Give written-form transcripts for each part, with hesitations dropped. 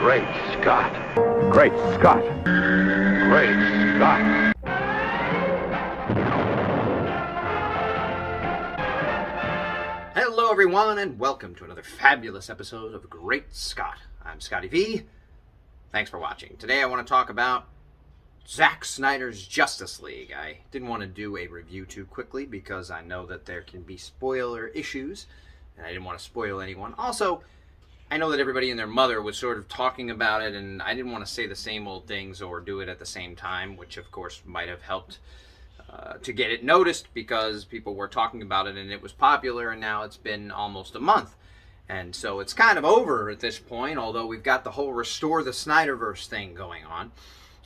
Great Scott. Great Scott. Great Scott. Hello everyone, and welcome to another fabulous episode of Great Scott. I'm Scotty V. Thanks for watching. Today I want to talk about Zack Snyder's Justice League. I didn't want to do a review too quickly because I know that there can be spoiler issues, and I didn't want to spoil anyone. Also, I know that everybody and their mother was sort of talking about it, and I didn't want to say the same old things or do it at the same time, which of course might have helped to get it noticed because people were talking about it and it was popular, and now it's been almost a month. And so it's kind of over at this point, although we've got the whole Restore the Snyderverse thing going on.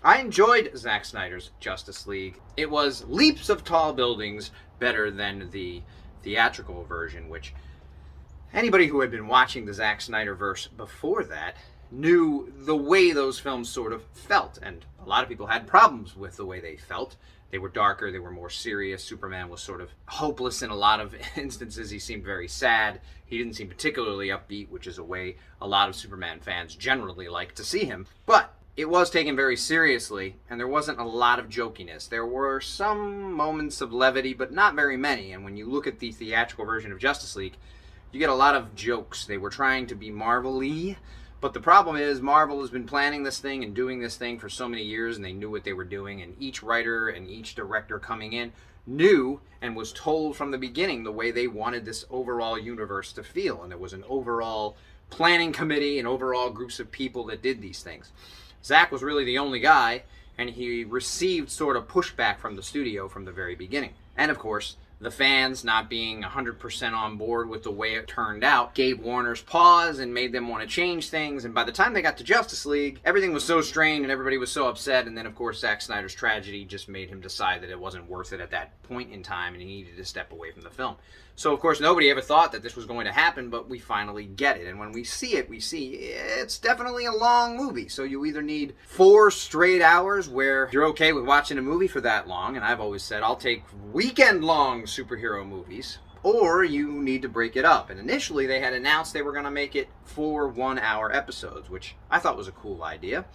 I enjoyed Zack Snyder's Justice League. It was leaps of tall buildings better than the theatrical version, which anybody who had been watching the Zack Snyderverse before that knew the way those films sort of felt. And a lot of people had problems with the way they felt. They were darker, they were more serious. Superman was sort of hopeless in a lot of instances. He seemed very sad. He didn't seem particularly upbeat, which is a way a lot of Superman fans generally like to see him. But it was taken very seriously, and there wasn't a lot of jokiness. There were some moments of levity, but not very many. And when you look at the theatrical version of Justice League, you get a lot of jokes. They were trying to be Marvel-y, but the problem is Marvel has been planning this thing and doing this thing for so many years, and they knew what they were doing, and each writer and each director coming in knew and was told from the beginning the way they wanted this overall universe to feel, and there was an overall planning committee and overall groups of people that did these things. Zack was really the only guy, and he received sort of pushback from the studio from the very beginning. And of course, the fans not being 100% on board with the way it turned out gave Warner's pause and made them want to change things. And by the time they got to Justice League, everything was so strained and everybody was so upset. And then, of course, Zack Snyder's tragedy just made him decide that it wasn't worth it at that point in time and he needed to step away from the film. So, of course, nobody ever thought that this was going to happen, but we finally get it. And when we see it, we see it's definitely a long movie. So you either need 4 straight hours where you're okay with watching a movie for that long, and I've always said I'll take weekend-long superhero movies, or you need to break it up. And initially they had announced they were going to make it 4 one-hour episodes, which I thought was a cool idea.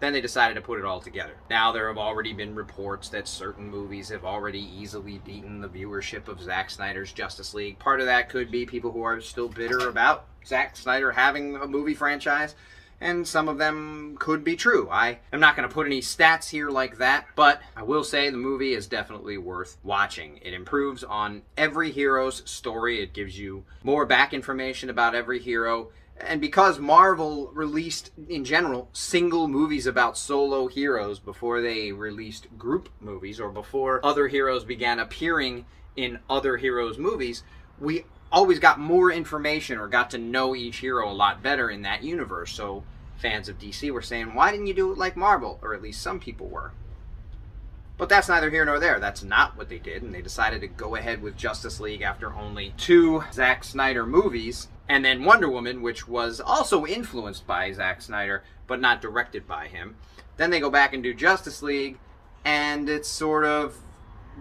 Then they decided to put it all together. Now there have already been reports that certain movies have already easily beaten the viewership of Zack Snyder's Justice League. Part of that could be people who are still bitter about Zack Snyder having a movie franchise, and some of them could be true. I am not going to put any stats here like that, but I will say the movie is definitely worth watching. It improves on every hero's story. It gives you more back information about every hero. And because Marvel released, in general, single movies about solo heroes before they released group movies or before other heroes began appearing in other heroes' movies, we always got more information or got to know each hero a lot better in that universe. So fans of DC were saying, why didn't you do it like Marvel? Or at least some people were. But that's neither here nor there. That's not what they did, and they decided to go ahead with Justice League after only 2 Zack Snyder movies, and then Wonder Woman, which was also influenced by Zack Snyder, but not directed by him. Then they go back and do Justice League, and it's sort of,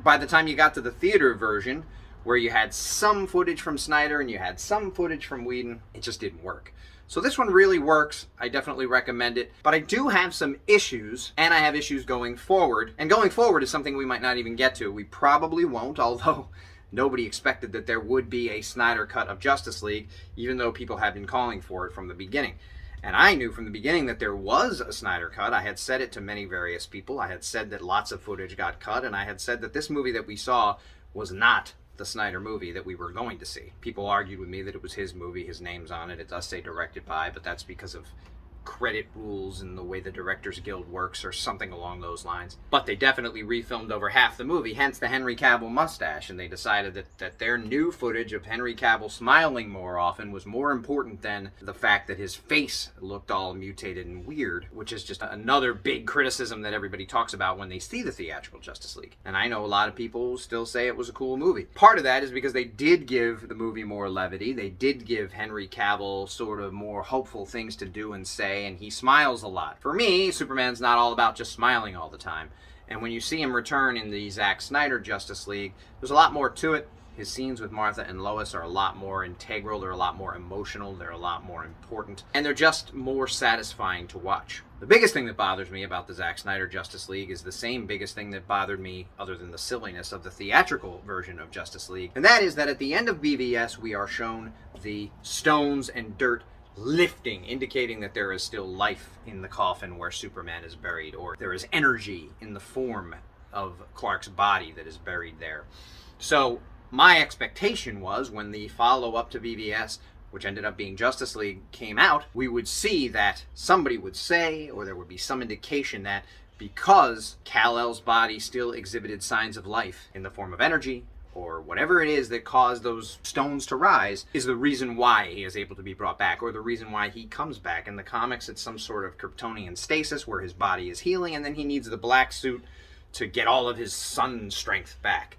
by the time you got to the theater version, where you had some footage from Snyder and you had some footage from Whedon, it just didn't work. So this one really works. I definitely recommend it. But I do have some issues, and I have issues going forward. And going forward is something we might not even get to. We probably won't, although nobody expected that there would be a Snyder cut of Justice League, even though people had been calling for it from the beginning. And I knew from the beginning that there was a Snyder cut. I had said it to many various people. I had said that lots of footage got cut, and I had said that this movie that we saw was not the Snyder movie that we were going to see. People argued with me that it was his movie, his name's on it. It does say directed by, but that's because of credit rules and the way the Directors Guild works or something along those lines. But they definitely refilmed over half the movie, hence the Henry Cavill mustache, and they decided that their new footage of Henry Cavill smiling more often was more important than the fact that his face looked all mutated and weird, which is just another big criticism that everybody talks about when they see the theatrical Justice League. And I know a lot of people still say it was a cool movie. Part of that is because they did give the movie more levity. They did give Henry Cavill sort of more hopeful things to do and say, and he smiles a lot. For me, Superman's not all about just smiling all the time. And when you see him return in the Zack Snyder Justice League, there's a lot more to it. His scenes with Martha and Lois are a lot more integral, they're a lot more emotional, they're a lot more important, and they're just more satisfying to watch. The biggest thing that bothers me about the Zack Snyder Justice League is the same biggest thing that bothered me, other than the silliness of the theatrical version of Justice League, and that is that at the end of BVS we are shown the stones and dirt lifting, indicating that there is still life in the coffin where Superman is buried, or there is energy in the form of Clark's body that is buried there. So my expectation was when the follow-up to BVS, which ended up being Justice League, came out, we would see that somebody would say, or there would be some indication that because Kal-El's body still exhibited signs of life in the form of energy, or whatever it is that caused those stones to rise, is the reason why he is able to be brought back, or the reason why he comes back. In the comics, it's some sort of Kryptonian stasis where his body is healing, and then he needs the black suit to get all of his sun strength back.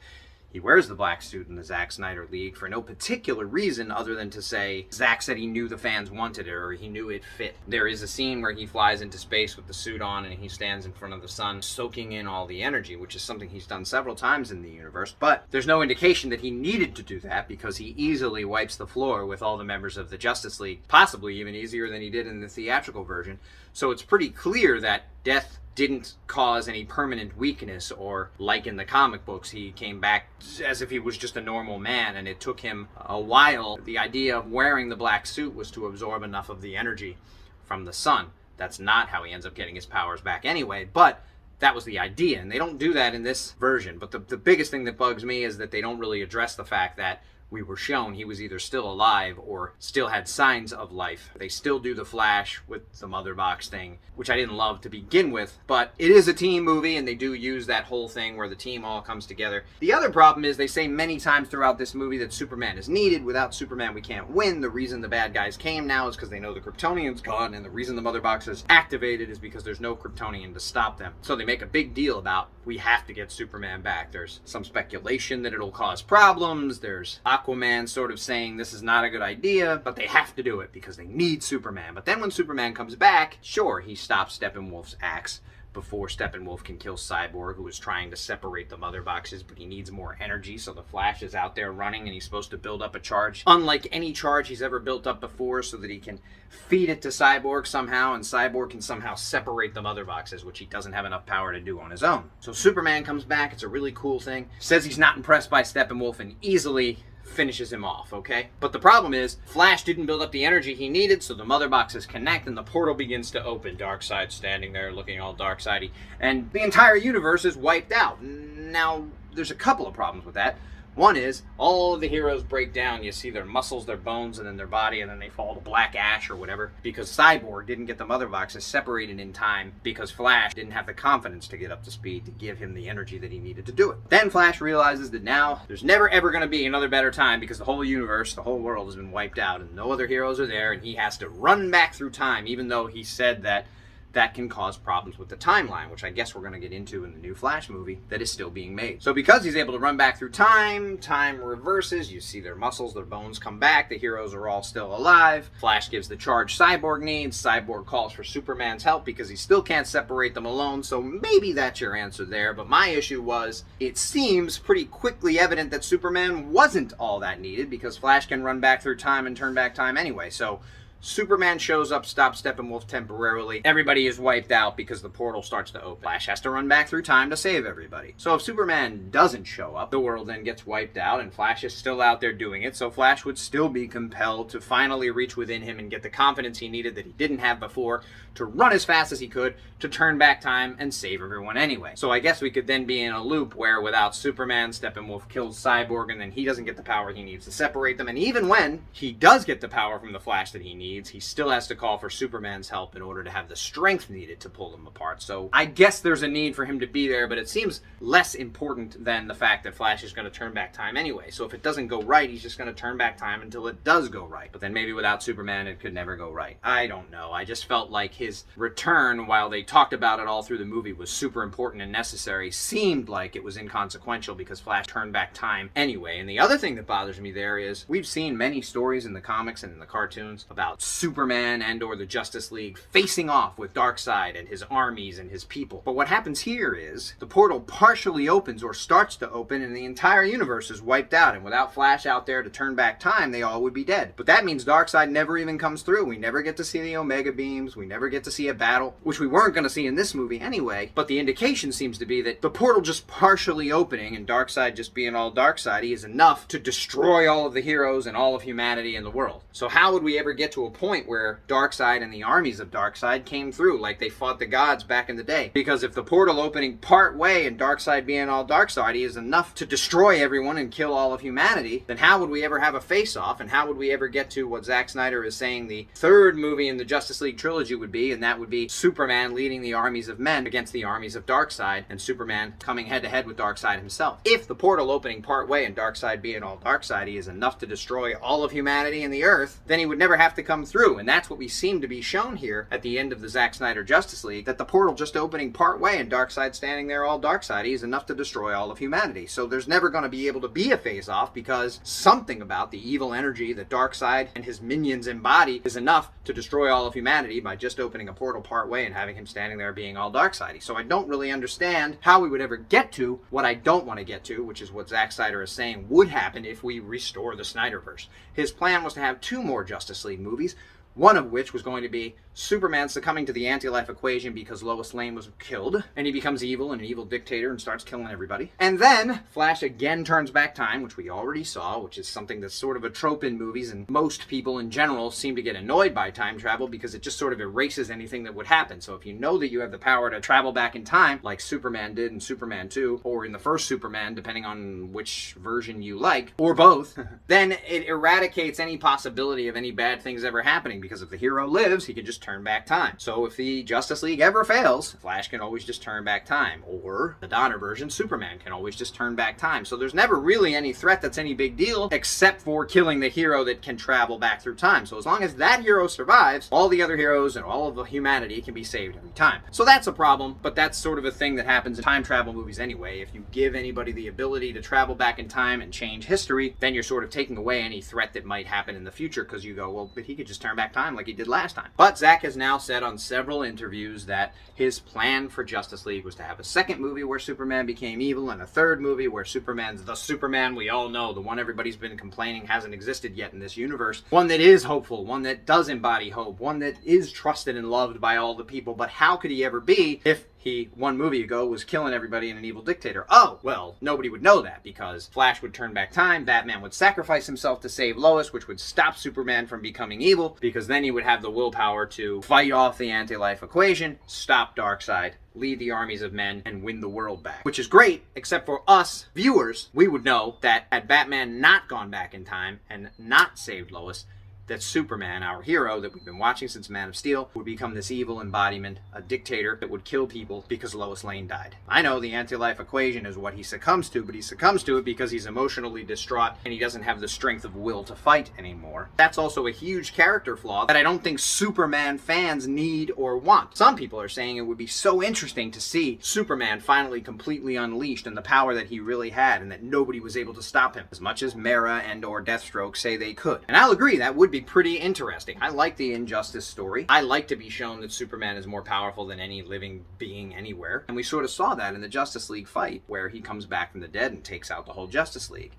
He wears the black suit in the Zack Snyder League for no particular reason other than to say Zack said he knew the fans wanted it, or he knew it fit. There is a scene where he flies into space with the suit on and he stands in front of the sun soaking in all the energy, which is something he's done several times in the universe, but there's no indication that he needed to do that because he easily wipes the floor with all the members of the Justice League, possibly even easier than he did in the theatrical version. So it's pretty clear that death didn't cause any permanent weakness, or like in the comic books, he came back as if he was just a normal man, and it took him a while. The idea of wearing the black suit was to absorb enough of the energy from the sun. That's not how he ends up getting his powers back anyway, but that was the idea, and they don't do that in this version. But the biggest thing that bugs me is that they don't really address the fact that we were shown he was either still alive or still had signs of life. They still do the Flash with the mother box thing, which I didn't love to begin with, but it is a team movie and they do use that whole thing where the team all comes together. The other problem is they say many times throughout this movie that Superman is needed. Without Superman we can't win. The reason the bad guys came now is because they know the Kryptonian's gone, and the reason the mother box is activated is because there's no Kryptonian to stop them. So they make a big deal about we have to get Superman back. There's some speculation that it'll cause problems. There's Aquaman sort of saying this is not a good idea, but they have to do it because they need Superman. But then when Superman comes back, sure, he stops Steppenwolf's axe before Steppenwolf can kill Cyborg, who is trying to separate the mother boxes, but he needs more energy, so the Flash is out there running, and he's supposed to build up a charge, unlike any charge he's ever built up before, so that he can feed it to Cyborg somehow, and Cyborg can somehow separate the mother boxes, which he doesn't have enough power to do on his own. So Superman comes back, it's a really cool thing, says he's not impressed by Steppenwolf, and easily finishes him off, okay? But the problem is, Flash didn't build up the energy he needed, so the mother boxes connect and the portal begins to open. Darkseid standing there looking all Darkseid-y, and the entire universe is wiped out. Now, there's a couple of problems with that. One is, all of the heroes break down. You see their muscles, their bones, and then their body, and then they fall to black ash or whatever, because Cyborg didn't get the mother boxes separated in time because Flash didn't have the confidence to get up to speed to give him the energy that he needed to do it. Then Flash realizes that now there's never ever going to be another better time because the whole universe, the whole world has been wiped out and no other heroes are there, and he has to run back through time, even though he said that that can cause problems with the timeline, which I guess we're going to get into in the new Flash movie that is still being made. So because he's able to run back through time, time reverses, you see their muscles, their bones come back, the heroes are all still alive, Flash gives the charge Cyborg needs, Cyborg calls for Superman's help because he still can't separate them alone, so maybe that's your answer there, but my issue was, it seems pretty quickly evident that Superman wasn't all that needed because Flash can run back through time and turn back time anyway, so Superman shows up, stops Steppenwolf temporarily. Everybody is wiped out because the portal starts to open. Flash has to run back through time to save everybody. So if Superman doesn't show up, the world then gets wiped out and Flash is still out there doing it. So Flash would still be compelled to finally reach within him and get the confidence he needed that he didn't have before to run as fast as he could to turn back time and save everyone anyway. So I guess we could then be in a loop where without Superman, Steppenwolf kills Cyborg and then he doesn't get the power he needs to separate them. And even when he does get the power from the Flash that he needs, he still has to call for Superman's help in order to have the strength needed to pull them apart. So I guess there's a need for him to be there, but it seems less important than the fact that Flash is going to turn back time anyway. So if it doesn't go right, he's just going to turn back time until it does go right. But then maybe without Superman, it could never go right. I don't know. I just felt like his return, while they talked about it all through the movie, was super important and necessary, seemed like it was inconsequential because Flash turned back time anyway. And the other thing that bothers me there is we've seen many stories in the comics and in the cartoons about Superman and or the Justice League facing off with Darkseid and his armies and his people. But what happens here is the portal partially opens or starts to open and the entire universe is wiped out, and without Flash out there to turn back time, they all would be dead. But that means Darkseid never even comes through. We never get to see the Omega beams. We never get to see a battle, which we weren't going to see in this movie anyway. But the indication seems to be that the portal just partially opening and Darkseid just being all Darkseid-y is enough to destroy all of the heroes and all of humanity in the world. So how would we ever get to a point where Darkseid and the armies of Darkseid came through like they fought the gods back in the day? Because if the portal opening part way and Darkseid being all Darkseid-y is enough to destroy everyone and kill all of humanity, then how would we ever have a face-off, and how would we ever get to what Zack Snyder is saying the third movie in the Justice League trilogy would be, and that would be Superman leading the armies of men against the armies of Darkseid, and Superman coming head-to-head with Darkseid himself. If the portal opening part way and Darkseid being all Darkseid-y is enough to destroy all of humanity and the Earth, then he would never have to come through, and that's what we seem to be shown here at the end of the Zack Snyder Justice League, that the portal just opening part way and Darkseid standing there all Darkseid-y is enough to destroy all of humanity. So there's never going to be able to be a face-off because something about the evil energy that Darkseid and his minions embody is enough to destroy all of humanity by just opening a portal part way and having him standing there being all Darkseid-y. So I don't really understand how we would ever get to what I don't want to get to, which is what Zack Snyder is saying would happen if we restore the Snyderverse. His plan was to have 2 more Justice League movies, one of which was going to be Superman succumbing to the anti-life equation because Lois Lane was killed, and he becomes evil and an evil dictator and starts killing everybody. And then Flash again turns back time, which we already saw, which is something that's sort of a trope in movies, and most people in general seem to get annoyed by time travel because it just sort of erases anything that would happen. So if you know that you have the power to travel back in time, like Superman did in Superman 2, or in the first Superman, depending on which version you like, or both, then it eradicates any possibility of any bad things ever happening, because if the hero lives, he can just turn back time. So if the Justice League ever fails, Flash can always just turn back time. Or the Donner version, Superman can always just turn back time. So there's never really any threat that's any big deal, except for killing the hero that can travel back through time. So as long as that hero survives, all the other heroes and all of the humanity can be saved every time. So that's a problem, but that's sort of a thing that happens in time travel movies anyway. If you give anybody the ability to travel back in time and change history, then you're sort of taking away any threat that might happen in the future, because you go, well, but he could just turn back time like he did last time. But Zack has now said on several interviews that his plan for Justice League was to have a second movie where Superman became evil and a third movie where Superman's the Superman we all know, the one everybody's been complaining hasn't existed yet in this universe. One that is hopeful, one that does embody hope, one that is trusted and loved by all the people. But how could he ever be if he, 1 movie ago, was killing everybody and an evil dictator? Oh, well, nobody would know that, because Flash would turn back time, Batman would sacrifice himself to save Lois, which would stop Superman from becoming evil, because then he would have the willpower to fight off the anti-life equation, stop Darkseid, lead the armies of men, and win the world back. Which is great, except for us viewers. We would know that had Batman not gone back in time and not saved Lois, that Superman, our hero that we've been watching since Man of Steel, would become this evil embodiment, a dictator that would kill people because Lois Lane died. I know the anti-life equation is what he succumbs to, but he succumbs to it because he's emotionally distraught and he doesn't have the strength of will to fight anymore. That's also a huge character flaw that I don't think Superman fans need or want. Some people are saying it would be so interesting to see Superman finally completely unleashed and the power that he really had, and that nobody was able to stop him, as much as Mera and or Deathstroke say they could. And I'll agree, that would be pretty interesting. I like the Injustice story. I like to be shown that Superman is more powerful than any living being anywhere. And we sort of saw that in the Justice League fight, where he comes back from the dead and takes out the whole Justice League.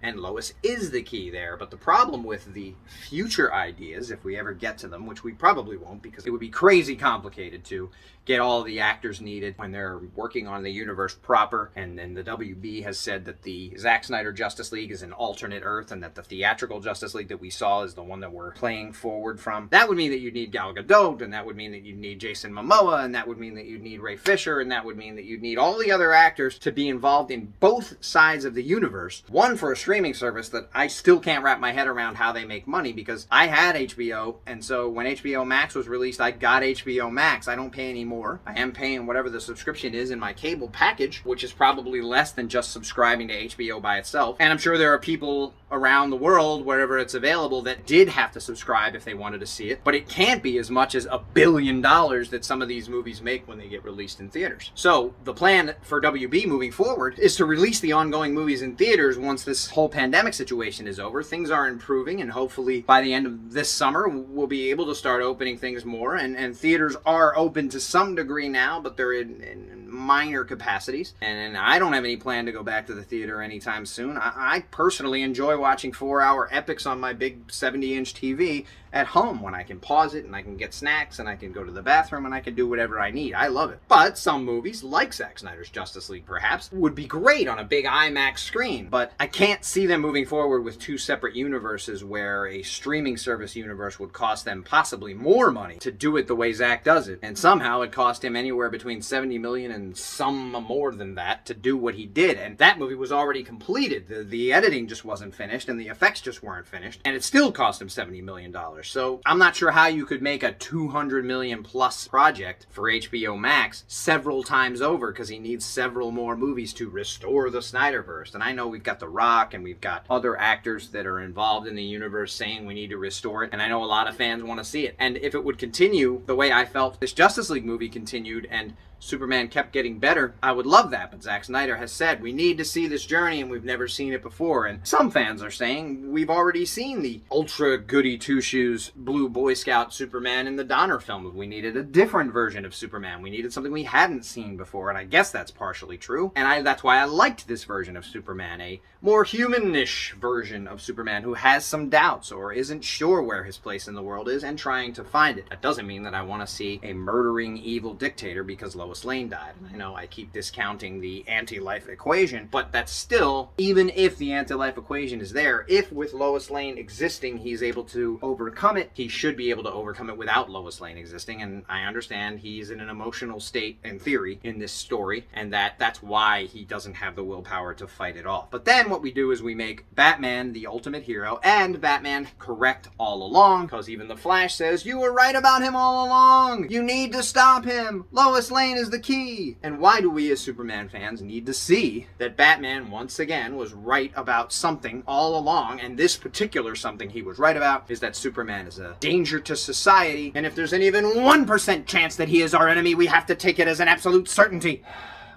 And Lois is the key there. But the problem with the future ideas, if we ever get to them, which we probably won't, because it would be crazy complicated to get all the actors needed when they're working on the universe proper. And then the WB has said that the Zack Snyder Justice League is an alternate Earth, and that the theatrical Justice League that we saw is the one that we're playing forward from. That would mean that you'd need Gal Gadot, and that would mean that you'd need Jason Momoa, and that would mean that you'd need Ray Fisher, and that would mean that you'd need all the other actors to be involved in both sides of the universe. One for a streaming service that I still can't wrap my head around how they make money, because I had HBO, and so when HBO Max was released, I got HBO Max. I don't pay any more. I am paying whatever the subscription is in my cable package, which is probably less than just subscribing to HBO by itself. And I'm sure there are people around the world, wherever it's available, that did have to subscribe if they wanted to see it. But it can't be as much as $1 billion that some of these movies make when they get released in theaters. So the plan for WB moving forward is to release the ongoing movies in theaters once this whole pandemic situation is over, things are improving, and hopefully by the end of this summer, we'll be able to start opening things more, and theaters are open to some degree now, but they're in minor capacities, and I don't have any plan to go back to the theater anytime soon. I personally enjoy watching 4-hour epics on my big 70-inch TV at home when I can pause it and I can get snacks and I can go to the bathroom and I can do whatever I need. I love it. But some movies, like Zack Snyder's Justice League perhaps, would be great on a big IMAX screen, but I can't see them moving forward with two separate universes where a streaming service universe would cost them possibly more money to do it the way Zack does it, and somehow it cost him anywhere between $70 million and some more than that to do what he did, and that movie was already completed. The editing just wasn't finished and the effects just weren't finished, and it still cost him $70 million. So I'm not sure how you could make a $200 million plus project for HBO Max several times over, because he needs several more movies to restore the Snyderverse. And I know we've got The Rock and we've got other actors that are involved in the universe saying we need to restore it, and I know a lot of fans want to see it. And if it would continue the way I felt this Justice League movie continued and Superman kept getting better, I would love that. But Zack Snyder has said we need to see this journey and we've never seen it before. And some fans are saying we've already seen the ultra goody two-shoes blue Boy Scout Superman in the Donner film. We needed a different version of Superman. We needed something we hadn't seen before, and I guess that's partially true. And that's why I liked this version of Superman, a more humanish version of Superman who has some doubts or isn't sure where his place in the world is and trying to find it. That doesn't mean that I want to see a murdering evil dictator because Lois Lane died. And I know I keep discounting the anti-life equation, but that's still, even if the anti-life equation is there, if with Lois Lane existing he's able to overcome it, he should be able to overcome it without Lois Lane existing. And I understand he's in an emotional state, in theory, in this story, and that's why he doesn't have the willpower to fight it off. But then what we do is we make Batman the ultimate hero and Batman correct all along, because even the Flash says, you were right about him all along. You need to stop him. Lois Lane is the key. And why do we as Superman fans need to see that Batman once again was right about something all along, and this particular something he was right about is that Superman is a danger to society, and if there's an even 1% chance that he is our enemy, we have to take it as an absolute certainty.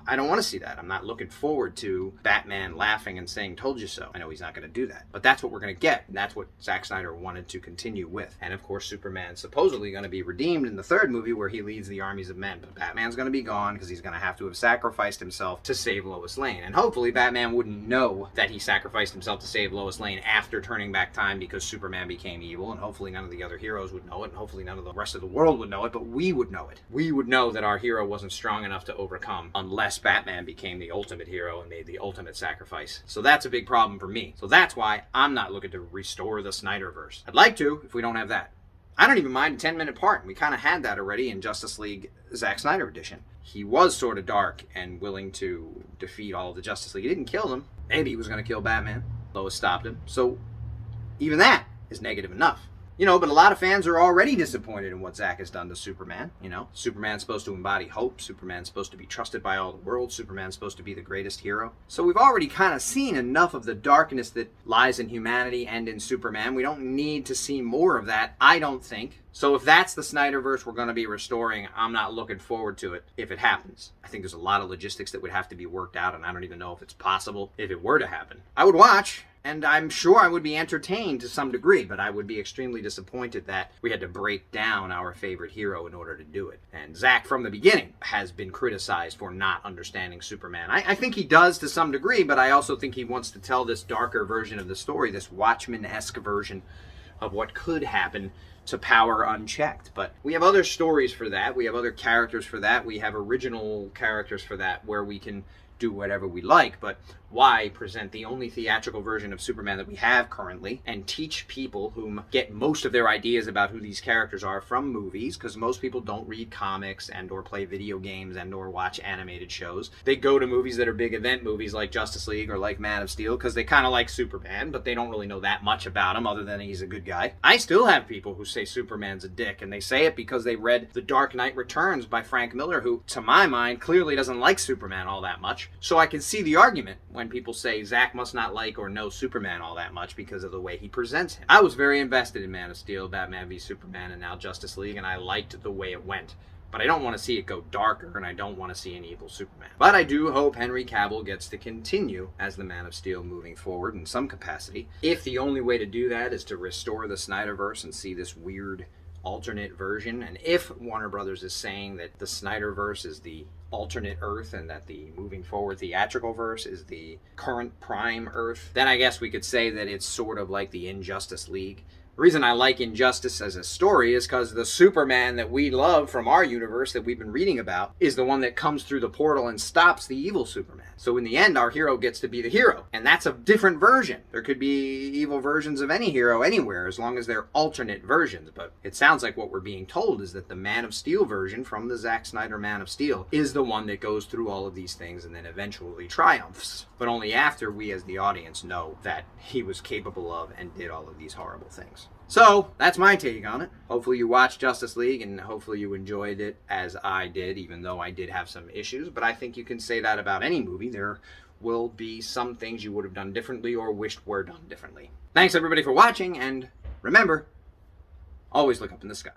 I don't want to see that. I'm not looking forward to Batman laughing and saying, told you so. I know he's not going to do that. But that's what we're going to get. And that's what Zack Snyder wanted to continue with. And of course, Superman's supposedly going to be redeemed in the third movie where he leads the armies of men. But Batman's going to be gone because he's going to have to have sacrificed himself to save Lois Lane. And hopefully Batman wouldn't know that he sacrificed himself to save Lois Lane after turning back time because Superman became evil. And hopefully none of the other heroes would know it. And hopefully none of the rest of the world would know it. But we would know it. We would know that our hero wasn't strong enough to overcome unless Batman became the ultimate hero and made the ultimate sacrifice. So that's a big problem for me. So that's why I'm not looking to restore the Snyderverse. I'd like to, if we don't have that. I don't even mind a 10-minute part. We kind of had that already in Justice League Zack Snyder edition. He was sort of dark and willing to defeat all of the Justice League. He didn't kill them. Maybe he was going to kill Batman. Lois stopped him. So even that is negative enough. But a lot of fans are already disappointed in what Zack has done to Superman. Superman's supposed to embody hope. Superman's supposed to be trusted by all the world. Superman's supposed to be the greatest hero. So we've already kind of seen enough of the darkness that lies in humanity and in Superman. We don't need to see more of that, I don't think. So if that's the Snyderverse we're going to be restoring, I'm not looking forward to it if it happens. I think there's a lot of logistics that would have to be worked out, and I don't even know if it's possible if it were to happen. I would watch, and I'm sure I would be entertained to some degree, but I would be extremely disappointed that we had to break down our favorite hero in order to do it. And Zack, from the beginning, has been criticized for not understanding Superman. I think he does to some degree, but I also think he wants to tell this darker version of the story, this Watchmen-esque version of what could happen to power unchecked. But we have other stories for that. We have other characters for that. We have original characters for that where we can do whatever we like, but why present the only theatrical version of Superman that we have currently and teach people whom get most of their ideas about who these characters are from movies, because most people don't read comics and or play video games and or watch animated shows. They go to movies that are big event movies like Justice League or like Man of Steel because they kind of like Superman, but they don't really know that much about him other than he's a good guy. I still have people who say Superman's a dick, and they say it because they read The Dark Knight Returns by Frank Miller, who, to my mind, clearly doesn't like Superman all that much. So I can see the argument when people say Zack must not like or know Superman all that much because of the way he presents him. I was very invested in Man of Steel, Batman v Superman, and now Justice League, and I liked the way it went. But I don't want to see it go darker, and I don't want to see an evil Superman. But I do hope Henry Cavill gets to continue as the Man of Steel moving forward in some capacity. If the only way to do that is to restore the Snyderverse and see this weird alternate version, and if Warner Brothers is saying that the Snyderverse is the alternate Earth and that the moving forward theatrical verse is the current prime Earth, then I guess we could say that it's sort of like the Injustice League. The reason I like Injustice as a story is because the Superman that we love from our universe that we've been reading about is the one that comes through the portal and stops the evil Superman. So in the end, our hero gets to be the hero. And that's a different version. There could be evil versions of any hero anywhere as long as they're alternate versions. But it sounds like what we're being told is that the Man of Steel version from the Zack Snyder Man of Steel is the one that goes through all of these things and then eventually triumphs. But only after we as the audience know that he was capable of and did all of these horrible things. So, that's my take on it. Hopefully you watched Justice League and hopefully you enjoyed it as I did, even though I did have some issues. But I think you can say that about any movie. There will be some things you would have done differently or wished were done differently. Thanks everybody for watching, and remember, always look up in the sky.